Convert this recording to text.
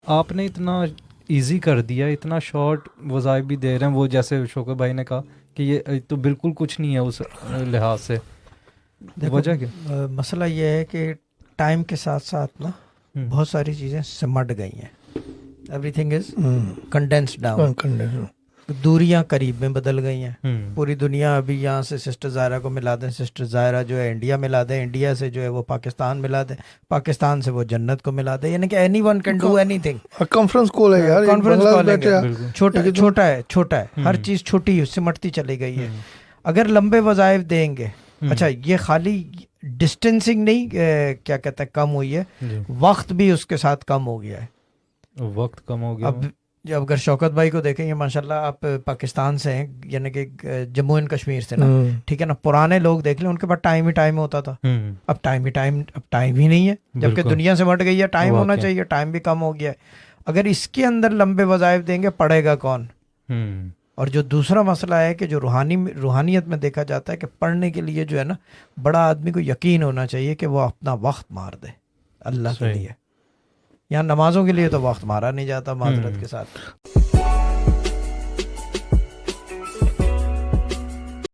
آپ نے اتنا ایزی کر دیا, اتنا شارٹ وظائف بھی دے رہے ہیں وہ, جیسے شوکت بھائی نے کہا کہ یہ تو بالکل کچھ نہیں ہے اس لحاظ سے. دیکھو وجہ کیا؟ مسئلہ یہ ہے کہ ٹائم کے ساتھ ساتھ نا بہت ساری چیزیں سمٹ گئی ہیں. Everything is condense down. دوریاں قریب میں بدل گئی ہیں. پوری دنیا ابھی یہاں سے سسٹر زائرہ کو ملا دیں, سسٹر زائرہ جو ہے انڈیا ملا دیں, انڈیا سے جو ہے وہ پاکستان ملا دیں, پاکستان سے وہ جنت کو ملا دیں. یعنی کہ anyone can do anything. Conference call ہے یار, کانفرنس کال ہے, چھوٹا ہے, ہر ہوں. چیز چھوٹی سمٹتی چلی گئی ہے. اگر لمبے وظائف دیں گے, اچھا یہ خالی ڈسٹینسنگ نہیں کیا کہتے ہیں کم ہوئی ہے, وقت بھی اس کے ساتھ کم ہو گیا ہے. وقت کم ہو گیا. اب جب اگر شوکت بھائی کو دیکھیں گے ماشاءاللہ, آپ پاکستان سے ہیں, یعنی کہ جموں اینڈ کشمیر سے نا, ٹھیک ہے نا, پرانے لوگ دیکھ لیں ان کے پاس ٹائم ہی ٹائم ہوتا تھا. اب ٹائم ہی نہیں ہے, جبکہ دنیا سے بٹ گئی ہے. ٹائم ہونا چاہیے, ٹائم بھی کم ہو گیا ہے. اگر اس کے اندر لمبے وظائف دیں گے پڑھے گا کون؟ اور جو دوسرا مسئلہ ہے کہ جو روحانیت میں دیکھا جاتا ہے کہ پڑھنے کے لیے جو ہے نا, بڑا آدمی کو یقین ہونا چاہیے کہ وہ اپنا وقت مار دے اللہ کے لیے. یہاں نمازوں کے لیے تو وقت مارا نہیں جاتا معذرت کے ساتھ.